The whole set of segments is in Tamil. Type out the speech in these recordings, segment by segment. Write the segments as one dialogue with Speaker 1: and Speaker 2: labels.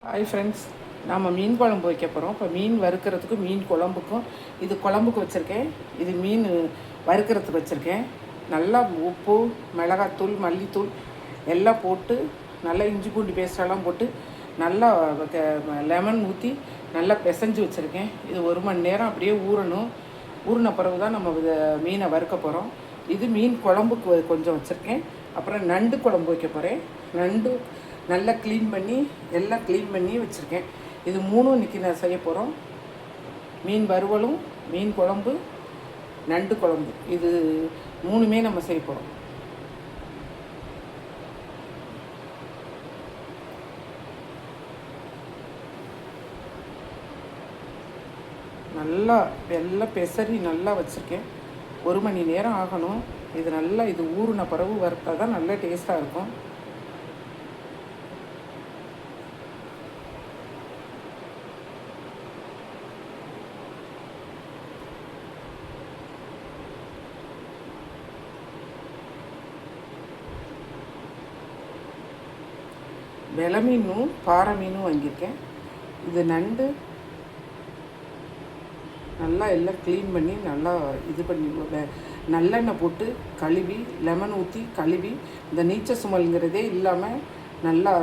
Speaker 1: ஹாய் ஃப்ரெண்ட்ஸ், நாம் மீன் குழம்பு வைக்க போகிறோம். இப்போ மீன் வறுக்கிறதுக்கும் மீன் குழம்புக்கும் இது குழம்புக்கு வச்சுருக்கேன், இது மீன் வறுக்கிறதுக்கு வச்சுருக்கேன். நல்லா உப்பு, மிளகாத்தூள், மல்லித்தூள் எல்லாம் போட்டு நல்லா இஞ்சி பூண்டு பேஸ்டெல்லாம் போட்டு நல்லா லெமன் ஊற்றி நல்லா பிசைஞ்சு வச்சுருக்கேன். இது 1 மணி நேரம் அப்படியே ஊறணும். ஊறின பிறகு தான் நம்ம மீனை வறுக்க போகிறோம். இது மீன் குழம்புக்கு கொஞ்சம் வச்சுருக்கேன். அப்புறம் நண்டு குழம்பு வைக்க போகிறேன். நண்டு நல்லா க்ளீன் பண்ணி எல்லாம் க்ளீன் பண்ணி வச்சுருக்கேன். இது 3 இன்றைக்கி நான் செய்ய போகிறோம். மீன் வறுவலும், மீன் குழம்பு, நண்டு குழம்பு, இது 3மே நம்ம செய்ய போகிறோம். நல்லா எல்லாம் பெசரி நல்லா வச்சுருக்கேன். 1 மணி நேரம் ஆகணும். இது நல்லா இது ஊறின பிறகு வறுத்தா தான் நல்லா டேஸ்ட்டாக இருக்கும். வெலை மீனும் பாறை மீனும் வாங்கியிருக்கேன். இது நண்டு நல்லா எல்லாம் க்ளீன் பண்ணி நல்லா இது பண்ணி நல்லெண்ணெய் போட்டு கழுவி லெமன் ஊற்றி கழுவி இந்த நீச்ச சுமல்ங்கிறதே இல்லாமல் நல்லா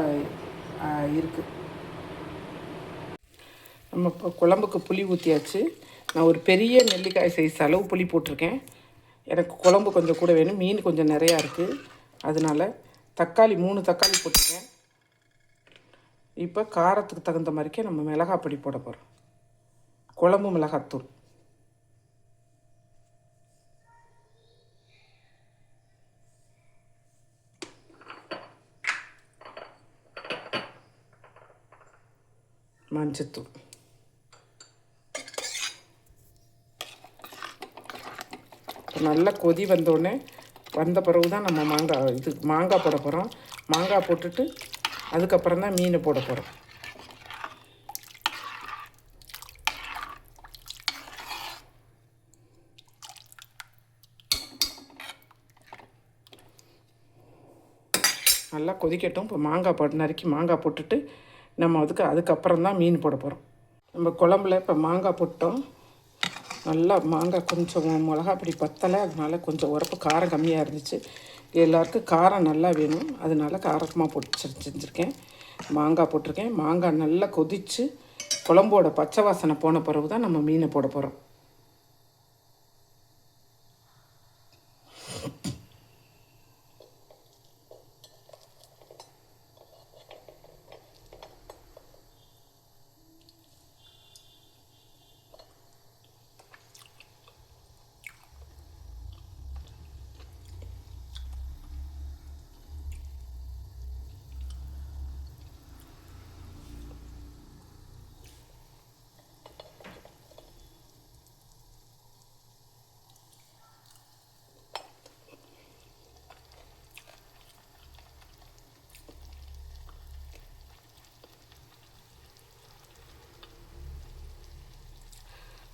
Speaker 1: இருக்குது. நம்ம இப்போ குழம்புக்கு புளி ஊற்றியாச்சு. நான் ஒரு பெரிய நெல்லிக்காய் சைஸ் அளவு புளி போட்டிருக்கேன். எனக்கு குழம்பு கொஞ்சம் கூட வேணும், மீன் கொஞ்சம் நிறையா இருக்குது, அதனால் தக்காளி 3 தக்காளி போட்டிருக்கேன். இப்போ காரத்துக்கு தகுந்த மாதிரிக்கே நம்ம மிளகாய் பொடி போட போகிறோம். குழம்பு மிளகாத்தூள், மஞ்சத்தூள், நல்லா கொதி வந்தோடனே வந்த பிறகு தான் நம்ம மாங்காய் போட போகிறோம். மாங்காய் போட்டுட்டு அதுக்கப்புறம் தான் மீன் போட போகிறோம். நல்லா கொதிக்கட்டும். இப்போ நறுக்கி மாங்காய் போட்டுட்டு நம்ம அதுக்கப்புறம் தான் மீன் போட போகிறோம். நம்ம குழம்புல இப்போ மாங்காய் போட்டோம். நல்லா மாங்காய் கொஞ்சம் மிளகாப்பொடி பத்தலை, அதனால கொஞ்சம் உரப்பு காரம் கம்மியாக இருந்துச்சு. எல்லாருக்கும் காரம் நல்லா வேணும், அதனால காரமாக போட்டு செஞ்சுருக்கேன். மாங்காய் போட்டிருக்கேன். மாங்காய் நல்லா கொதித்து குழம்போட பச்சை வாசனை போன பிறகு தான் நம்ம மீனை போட போகிறோம்.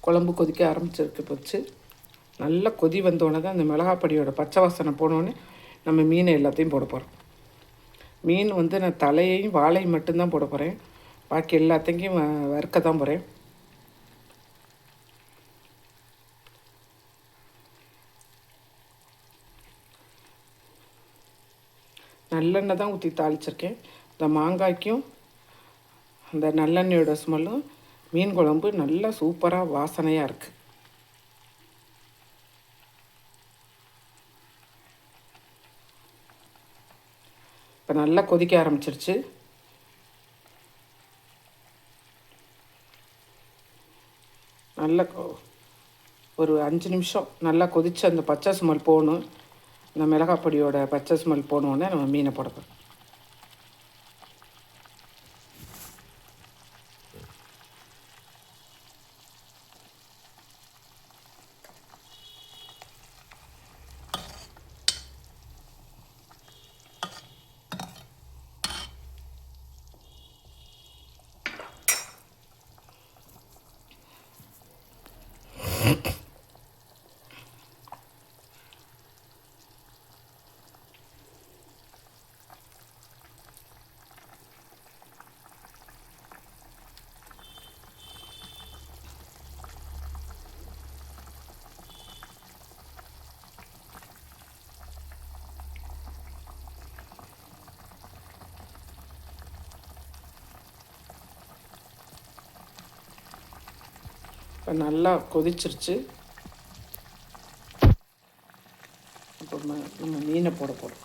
Speaker 1: குழம்பு கொதிக்க ஆரம்பிச்சிருக்கு போச்சு. நல்லா கொதி வந்தோடனே தான் அந்த மிளகாப்பொடியோட பச்சை வாசனை போனோடனே நம்ம மீனை எல்லாத்தையும் போட போகிறோம். மீன் நான் தலையையும் வாழையும் மட்டும்தான் போட போகிறேன். பாக்கி எல்லாத்தையும் வறுக்க தான் போகிறேன். நல்லெண்ணெய் தான் ஊற்றி தாளிச்சிருக்கேன். இந்த மாங்காய்க்கும் அந்த நல்லெண்ணெயோட ஸ்மெல்லும் மீன் குழம்பு நல்லா சூப்பராக வாசனையாக இருக்குது. இப்போ நல்லா கொதிக்க ஆரம்பிச்சிருச்சு. நல்லா ஒரு 5 நிமிஷம் நல்லா கொதித்து அந்த பச்சை ஸ்மெல் போகணும். இந்த மிளகாய் பொடியோட பச்சை ஸ்மெல் போனோடனே நம்ம மீனை போடணும். இப்போ நல்லா கொதிச்சிருச்சு. இப்போ நம்ம மீனை போட போகிறோம்.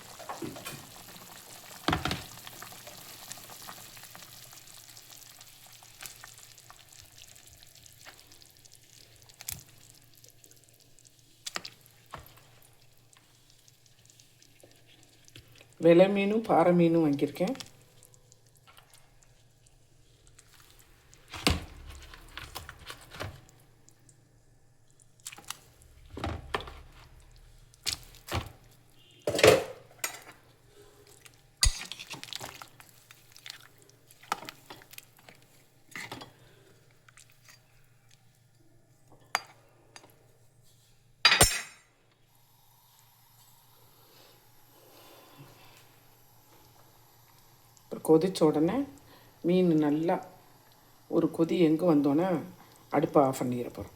Speaker 1: வெலை மீனும் பாறை மீனும் வாங்கியிருக்கேன். கொதித்த உடனே மீன் நல்லா ஒரு கொதி எங்கே வந்தோன்னே அடுப்பை ஆஃப் பண்ணிட போகிறோம்.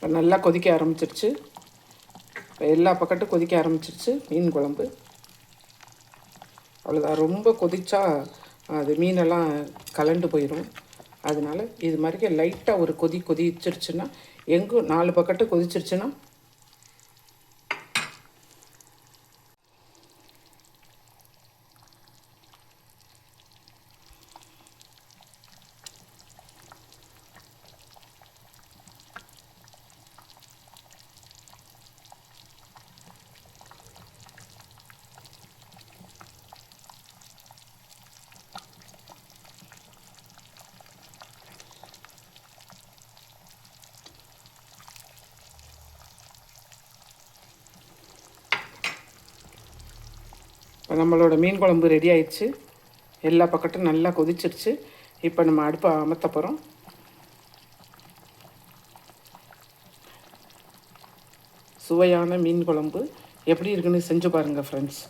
Speaker 1: இப்போ நல்லா கொதிக்க ஆரம்பிச்சிருச்சு. இப்போ எல்லா பக்கட்டும் கொதிக்க ஆரம்பிச்சிருச்சு மீன் குழம்பு. அவ்வளோதான். ரொம்ப கொதிச்சா அது மீனெல்லாம் கலண்டு போயிடும். அதனால் இது மாதிரி லைட்டாக ஒரு கொதிச்சிருச்சுன்னா, எங்கும் 4 பக்கட்டும் கொதிச்சிருச்சுன்னா இப்போ நம்மளோட மீன் குழம்பு ரெடி ஆயிடுச்சு. எல்லா பக்கட்டும் நல்லா கொதிச்சிருச்சு. இப்போ நம்ம அடுப்பை அமர்த்த போகிறோம். சுவையான மீன் குழம்பு எப்படி இருக்குன்னு செஞ்சு பாருங்கள் ஃப்ரெண்ட்ஸ்.